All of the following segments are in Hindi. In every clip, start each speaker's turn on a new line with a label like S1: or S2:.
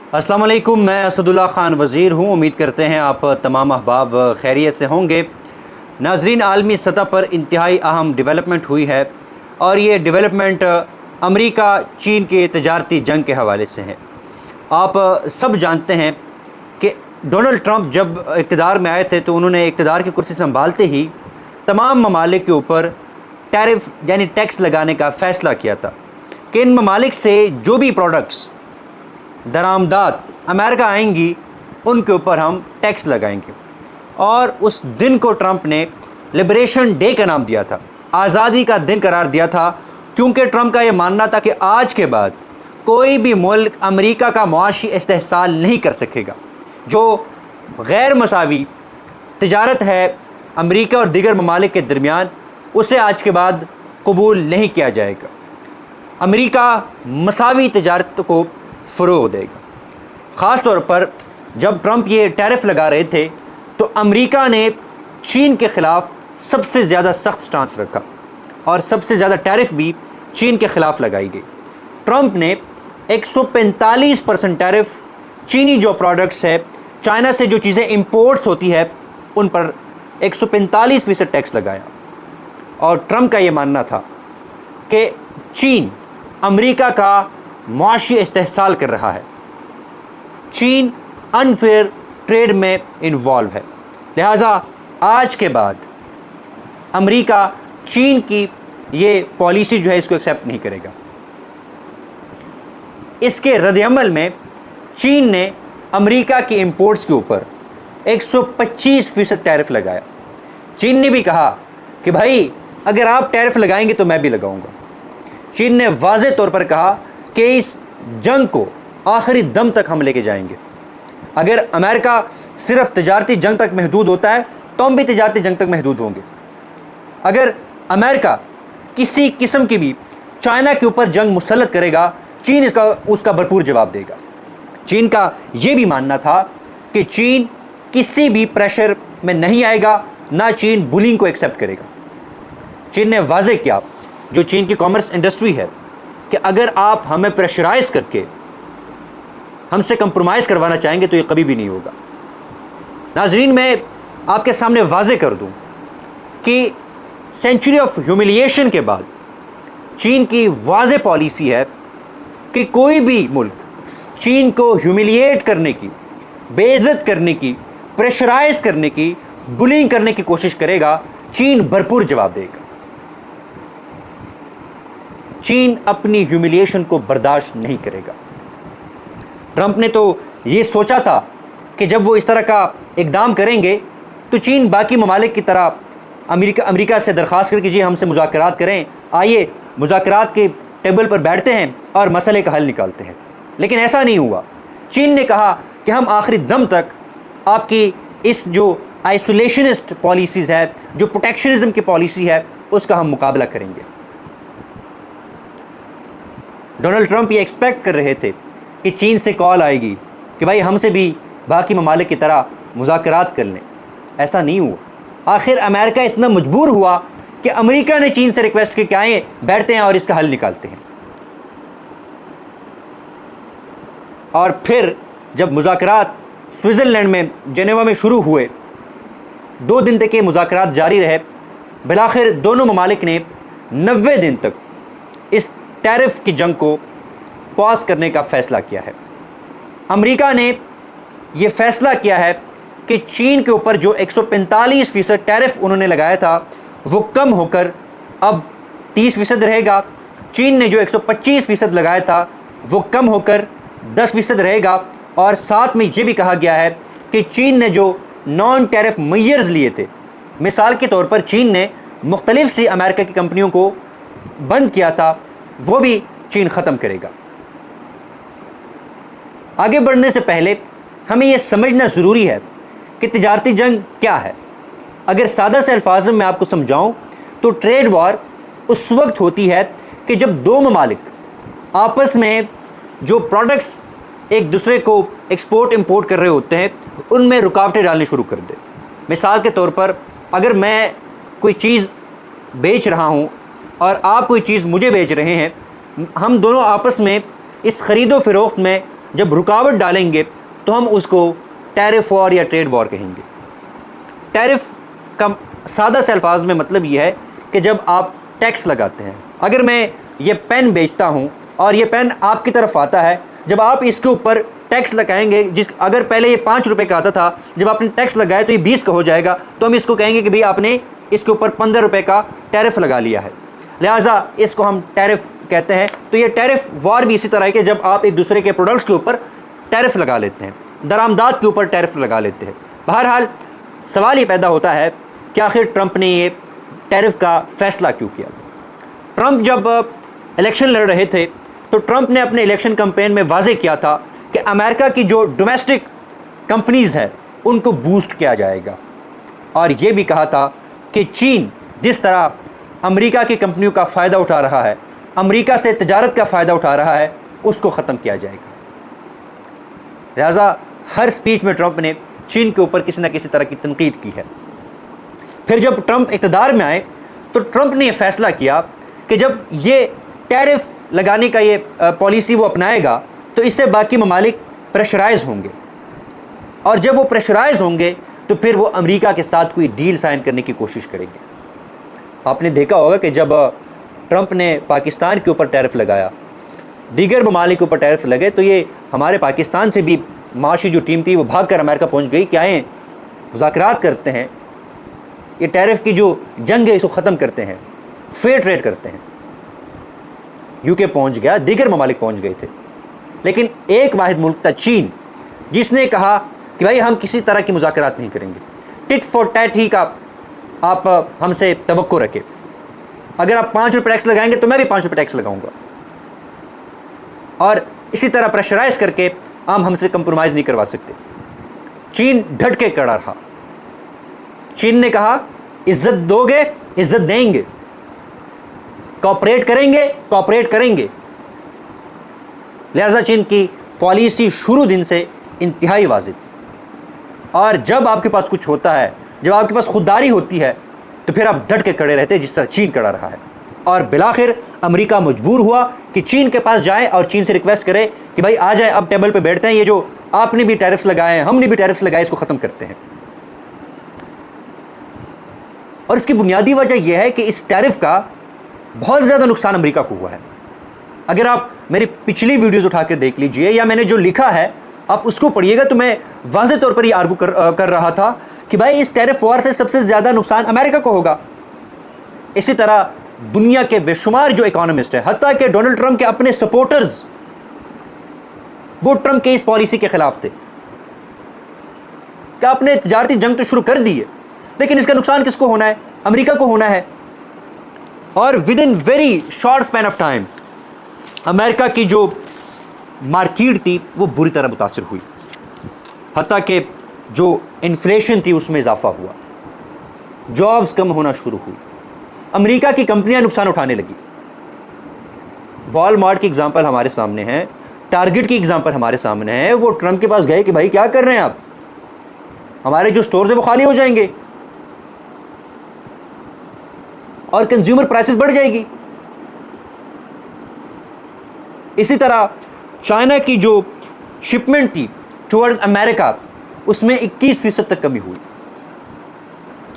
S1: अस्सलाम वालेकुम, मैं असदुल्ला ख़ान वज़ीर हूँ। उम्मीद करते हैं आप तमाम अहबाब खैरियत से होंगे। नाज़रीन, आलमी सतह पर इंतहाई अहम डेवलपमेंट हुई है और ये डेवलपमेंट अमेरिका चीन के तजारती जंग के हवाले से है। आप सब जानते हैं कि डोनाल्ड ट्रंप जब इक़्तिदार में आए थे तो उन्होंने इक़्तिदार की कुर्सी संभालते ही तमाम ममालिक के ऊपर टैरिफ यानी टैक्स लगाने का फ़ैसला किया था कि इन ममालिक से जो भी प्रोडक्ट्स दरामदात अमेरिका आएंगी उनके ऊपर हम टैक्स लगाएंगे। और उस दिन को ट्रंप ने लिबरेशन डे का नाम दिया था, आज़ादी का दिन करार दिया था, क्योंकि ट्रंप का ये मानना था कि आज के बाद कोई भी मुल्क अमेरिका का मुआशी इस्तेहसाल नहीं कर सकेगा। जो गैर मसावी तिजारत है अमेरिका और दीगर ममालिक के दरमियान, उसे आज के बाद कबूल नहीं किया जाएगा। अमेरिका मसावी तिजारत को फ़रोग़ देगा। ख़ास तौर पर जब ट्रंप ये टैरिफ लगा रहे थे तो अमेरिका ने चीन के ख़िलाफ़ सबसे ज़्यादा सख्त स्टांस रखा और सबसे ज़्यादा टैरिफ भी चीन के ख़िलाफ़ लगाई गई। ट्रंप ने 145% टैरिफ चीनी जो प्रोडक्ट्स है, चाइना से जो चीज़ें इंपोर्ट्स होती है, उन पर 145% टैक्स लगाया। और ट्रंप का ये मानना था कि चीन अमेरिका का मुआशी इस्तेहसाल कर रहा है, चीन अनफेयर ट्रेड में इन्वॉल्व है, लिहाजा आज के बाद अमेरिका चीन की ये पॉलिसी जो है इसको एक्सेप्ट नहीं करेगा। इसके रद्द-ए-अमल में चीन ने अमेरिका की इंपोर्ट्स के ऊपर 125% टैरिफ लगाया। चीन ने भी कहा कि भाई अगर आप टैरिफ लगाएंगे तो मैं भी लगाऊंगा। चीन ने वाज़ेह तौर पर कहा कि इस जंग को आखिरी दम तक हम लेके जाएंगे। अगर अमेरिका सिर्फ तजारती जंग तक महदूद होता है तो हम भी तजारती जंग तक महदूद होंगे। अगर अमेरिका किसी किस्म की भी चाइना के ऊपर जंग मुसल्लत करेगा, चीन उसका भरपूर जवाब देगा। चीन का ये भी मानना था कि चीन किसी भी प्रेशर में नहीं आएगा, ना चीन बुलिंग को एक्सेप्ट करेगा। चीन ने वाज़ेह किया, जो चीन की कॉमर्स इंडस्ट्री है, कि अगर आप हमें प्रेशराइज़ करके हमसे कंप्रोमाइज़ करवाना चाहेंगे तो ये कभी भी नहीं होगा। नाज़रीन, मैं आपके सामने वाज़ेह कर दूं कि सेंचुरी ऑफ ह्यूमिलिएशन के बाद चीन की वाज़ेह पॉलिसी है कि कोई भी मुल्क चीन को ह्यूमिलिएट करने की, बेइज्जत करने की, प्रेशराइज़ करने की, बुलिंग करने की कोशिश करेगा, चीन भरपूर जवाब देगा। चीन अपनी ह्यूमिलिएशन को बर्दाश्त नहीं करेगा। ट्रंप ने तो ये सोचा था कि जब वो इस तरह का इक़दाम करेंगे तो चीन बाकी ममालिक की तरह अमेरिका से दरख्वास्त करे कि जी हमसे मुज़ाकरात करें, आइए मुज़ाकरात के टेबल पर बैठते हैं और मसले का हल निकालते हैं। लेकिन ऐसा नहीं हुआ। चीन ने कहा कि हम आखिरी दम तक आपकी इस जो आइसोलेशनिस्ट पॉलिसीज़ है, जो प्रोटेक्शनिज़म की पॉलिसी है, उसका हम मुकाबला करेंगे। डोनाल्ड ट्रंप ये एक्सपेक्ट कर रहे थे कि चीन से कॉल आएगी कि भाई हमसे भी बाकी ममालिक की तरह मुज़ाकरात कर लें। ऐसा नहीं हुआ। आखिर अमेरिका इतना मजबूर हुआ कि अमेरिका ने चीन से रिक्वेस्ट की कि आए बैठते हैं और इसका हल निकालते हैं। और फिर जब मुज़ाकरात स्विट्ज़रलैंड में जेनेवा में शुरू हुए, 2 दिन तक ये मुज़ाकरात जारी रहे। बिलाखिर दोनों ममालिक ने 90 दिन तक इस टैरिफ की जंग को पॉज करने का फ़ैसला किया है। अमेरिका ने ये फ़ैसला किया है कि चीन के ऊपर जो 145% टैरिफ उन्होंने लगाया था वो कम होकर अब 30% रहेगा। चीन ने जो 125% लगाया था वो कम होकर 10% रहेगा। और साथ में ये भी कहा गया है कि चीन ने जो नॉन टैरिफ मेजर्स लिए थे, मिसाल के तौर पर चीन ने मुख्तलिफ सी अमेरिका की कंपनियों को बंद किया था, वो भी चीन ख़त्म करेगा। आगे बढ़ने से पहले हमें यह समझना ज़रूरी है कि तिजारती जंग क्या है। अगर सादा से अल्फाज में आपको समझाऊं तो ट्रेड वॉर उस वक्त होती है कि जब दो ममालिक आपस में जो प्रोडक्ट्स एक दूसरे को एक्सपोर्ट इंपोर्ट कर रहे होते हैं उनमें रुकावटें डालनी शुरू कर दे। मिसाल के तौर पर अगर मैं कोई चीज़ बेच रहा हूं और आप कोई चीज़ मुझे बेच रहे हैं, हम दोनों आपस में इस ख़रीदो फ़रोख्त में जब रुकावट डालेंगे तो हम उसको टैरिफ वॉर या ट्रेड वॉर कहेंगे। टैरिफ का सादा से अल्फाज में मतलब ये है कि जब आप टैक्स लगाते हैं, अगर मैं ये पेन बेचता हूँ और ये पेन आपकी तरफ आता है, जब आप इसके ऊपर टैक्स लगाएंगे, अगर पहले ये 5 रुपये का आता था, जब आपने टैक्स लगाया तो ये 20 का हो जाएगा, तो हम इसको कहेंगे कि भाई आपने इसके ऊपर 15 रुपये का टैरिफ लगा लिया है, लिहाजा इसको हम टैरिफ कहते हैं। तो ये टैरिफ वॉर भी इसी तरह है कि जब आप एक दूसरे के प्रोडक्ट्स के ऊपर टैरिफ लगा लेते हैं, दरामदात के ऊपर टैरिफ लगा लेते हैं। बहरहाल सवाल ये पैदा होता है कि आखिर ट्रंप ने ये टैरिफ का फ़ैसला क्यों किया था। ट्रंप जब इलेक्शन लड़ रहे थे तो ट्रंप ने अपने इलेक्शन कैंपेन में वाजे किया था कि अमेरिका की जो डोमेस्टिक कंपनीज़ है उनको बूस्ट किया जाएगा, और ये भी कहा था कि चीन जिस तरह अमेरिका की कंपनियों का फ़ायदा उठा रहा है, अमेरिका से तजारत का फ़ायदा उठा रहा है, उसको ख़त्म किया जाएगा। लिहाजा हर स्पीच में ट्रंप ने चीन के ऊपर किसी न किसी तरह की तनकीद की है। फिर जब ट्रंप इक़्तिदार में आए तो ट्रंप ने यह फ़ैसला किया कि जब ये टैरिफ लगाने का ये पॉलिसी वो अपनाएगा तो इससे बाकी ममालिक प्रेशराइज़ होंगे, और जब वो प्रेशराइज़ होंगे तो फिर वो अमेरिका के साथ कोई डील साइन करने की कोशिश करेंगे। आपने देखा होगा कि जब ट्रंप ने पाकिस्तान के ऊपर टैरिफ लगाया, दीगर ममालिक के ऊपर टैरिफ लगे, तो ये हमारे पाकिस्तान से भी माशी जो टीम थी वो भाग कर अमेरिका पहुँच गई कि आएँ मुज़ाकरात करते हैं, ये टैरिफ की जो जंग है इसको ख़त्म करते हैं, फेयर ट्रेड करते हैं। यूके पहुंच गया, दीगर ममालिक पहुंच गए थे, लेकिन एक वाहिद मुल्क था चीन, जिसने कहा कि भाई हम किसी तरह की मुज़ाकरात नहीं करेंगे, टिट फॉर टैट ही का आप हमसे तवक्को रखें, अगर आप 5 रुपये टैक्स लगाएंगे तो मैं भी 5 रुपये टैक्स लगाऊंगा, और इसी तरह प्रेशराइज करके हम हमसे कंप्रोमाइज़ नहीं करवा सकते। चीन डट के खड़ा रहा। चीन ने कहा इज्जत दोगे इज्जत देंगे, कॉपरेट करेंगे। लिहाजा चीन की पॉलिसी शुरू दिन से इंतहाई वाज़ेह थी, और जब आपके पास कुछ होता है, जब आपके पास खुददारी होती है, तो फिर आप डट के खड़े रहते जिस तरह चीन खड़ा रहा है। और बिलाखिर अमेरिका मजबूर हुआ कि चीन के पास जाए और चीन से रिक्वेस्ट करे कि भाई आ जाए, अब टेबल पे बैठते हैं, ये जो आपने भी टैरिफ्स लगाए हैं, हमने भी टैरिफ्स लगाए, इसको ख़त्म करते हैं। और इसकी बुनियादी वजह यह है कि इस टैरिफ का बहुत ज़्यादा नुकसान अमेरिका को हुआ है। अगर आप मेरी पिछली वीडियोज़ उठा के देख लीजिए, या मैंने जो लिखा है आप उसको पढ़िएगा, तो मैं वाज़ेह तौर पर ये आर्गू कर रहा था कि भाई इस टैरिफ वॉर से सबसे ज़्यादा नुकसान अमेरिका को होगा। इसी तरह दुनिया के बेशुमार जो इकोनॉमिस्ट हैं, हत्ता कि डोनाल्ड ट्रंप के अपने सपोर्टर्स, वो ट्रंप के इस पॉलिसी के ख़िलाफ़ थे कि आपने तजारती जंग तो शुरू कर दी है, लेकिन इसका नुकसान किसको होना है? अमेरिका को होना है। और with in very short span of time America की जो मार्केट थी वो बुरी तरह मुतासिर हुई, हत्ता कि जो इन्फ्लेशन थी उसमें इजाफा हुआ, जॉब्स कम होना शुरू हुई, अमेरिका की कंपनियां नुकसान उठाने लगी। वॉलमार्ट की एग्जांपल हमारे सामने है, टारगेट की एग्जांपल हमारे सामने है। वो ट्रंप के पास गए कि भाई क्या कर रहे हैं आप, हमारे जो स्टोर्स है वो खाली हो जाएंगे और कंज्यूमर प्राइसेस बढ़ जाएगी। इसी तरह चाइना की जो शिपमेंट थी टुवर्ड्स अमेरिका, उसमें 21% तक कमी हुई।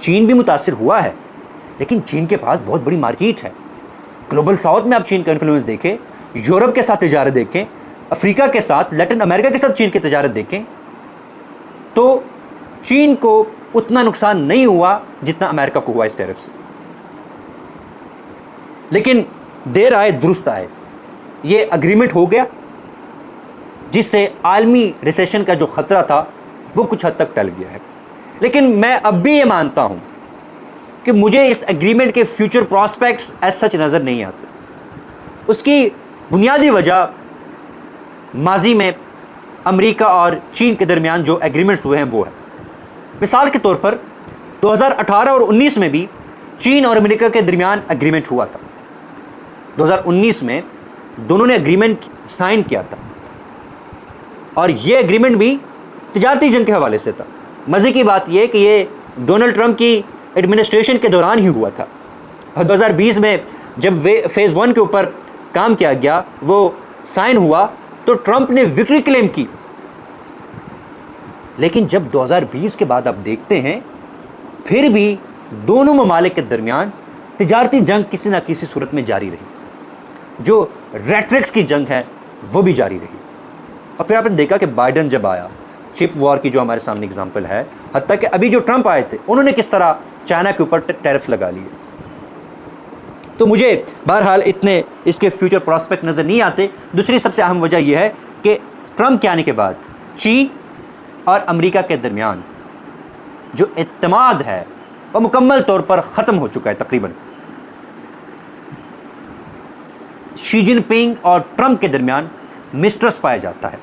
S1: चीन भी मुतासिर हुआ है, लेकिन चीन के पास बहुत बड़ी मार्केट है। ग्लोबल साउथ में आप चीन का इन्फ्लुएंस देखें, यूरोप के साथ तिजारत देखें, अफ्रीका के साथ, लैटिन अमेरिका के साथ चीन की तिजारत देखें, तो चीन को उतना नुकसान नहीं हुआ जितना अमेरिका को हुआ इस टैरिफ से। लेकिन देर आए दुरुस्त आए, ये अग्रीमेंट हो गया, जिससे आलमी रिसेशन का जो ख़तरा था वो कुछ हद तक टल गया है। लेकिन मैं अब भी ये मानता हूँ कि मुझे इस एग्रीमेंट के फ्यूचर प्रॉस्पेक्ट्स एज सच नज़र नहीं आते। उसकी बुनियादी वजह माजी में अमेरिका और चीन के दरमियान जो एग्रीमेंट्स हुए हैं वो है। मिसाल के तौर पर 2018 और 19 में भी चीन और अमेरिका के दरमियान एग्रीमेंट हुआ था। 2019 में दोनों ने एग्रीमेंट साइन किया था, और ये एग्रीमेंट भी तिजारती जंग के हवाले से था। मज़े की बात यह कि ये डोनाल्ड ट्रंप की एडमिनिस्ट्रेशन के दौरान ही हुआ था। और 2020 में जब फेज़ 1 के ऊपर काम किया गया, वो साइन हुआ, तो ट्रंप ने विक्ट्री क्लेम की। लेकिन जब 2020 के बाद आप देखते हैं, फिर भी दोनों ममालिक के दरमियान तिजारती जंग किसी ना किसी सूरत में जारी रही। जो रेट्रिक्स की जंग है वो भी जारी रही। और फिर आपने देखा कि बाइडन जब आया, चिप वॉर की जो हमारे सामने एग्जांपल है, हत्ता कि अभी जो ट्रंप आए थे उन्होंने किस तरह चाइना के ऊपर टैरिफ्स लगा लिए। तो मुझे बहरहाल इतने इसके फ्यूचर प्रॉस्पेक्ट नज़र नहीं आते। दूसरी सबसे अहम वजह यह है कि ट्रंप के आने के बाद चीन और अमेरिका के दरमियान जो इत्तेमाद है वह मुकम्मल तौर पर ख़त्म हो चुका है। तकरीबन शी जिनपिंग और ट्रंप के दरमियान मिसट्रस्ट पाया जाता है।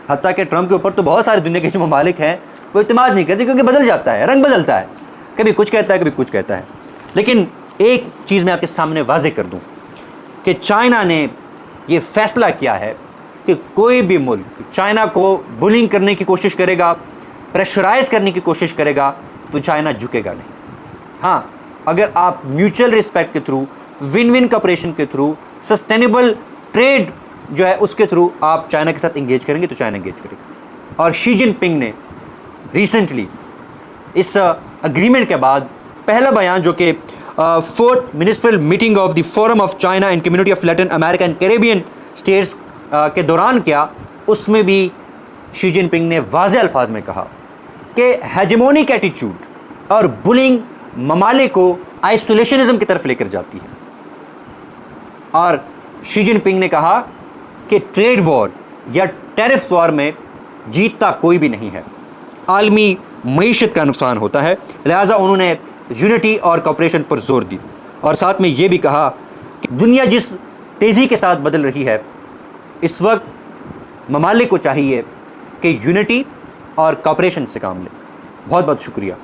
S1: हत्ता कि ट्रंप के ऊपर तो बहुत सारे दुनिया के जो ममालिक हैं वो इत्तेमाद नहीं करते, क्योंकि बदल जाता है, रंग बदलता है, कभी कुछ कहता है कभी कुछ कहता है। लेकिन एक चीज़ मैं आपके सामने वाज़ेह कर दूं कि चाइना ने ये फ़ैसला किया है कि कोई भी मुल्क चाइना को बुलिंग करने की कोशिश करेगा, प्रेशराइज़ करने की कोशिश करेगा, तो चाइना झुकेगा नहीं। हाँ, अगर आप म्यूचुअल रिस्पेक्ट के थ्रू, विन विन कॉपरेशन के थ्रू, सस्टेनेबल ट्रेड जो है उसके थ्रू आप चाइना के साथ इंगेज करेंगे तो चाइना इंगेज करेगा। और शी जिनपिंग ने रिसेंटली इस अग्रीमेंट के बाद पहला बयान जो कि fourth ministerial meeting of the forum of China and community of Latin America and Caribbean states के दौरान किया, उसमें भी शी जिनपिंग ने वाज़ेह अल्फाज में कहा कि हेजेमोनिक एटीट्यूड और बुलिंग ममालिक को आइसोलेशनिज्म की तरफ लेकर जाती है। और शी जिनपिंग ने कहा कि ट्रेड वॉर या टैरिफ वॉर में जीतता कोई भी नहीं है, आलमी मईशत का नुकसान होता है। लिहाजा उन्होंने यूनिटी और कोऑपरेशन पर जोर दी और साथ में ये भी कहा कि दुनिया जिस तेज़ी के साथ बदल रही है, इस वक्त ममालिक को चाहिए कि यूनिटी और कोऑपरेशन से काम लें। बहुत बहुत शुक्रिया।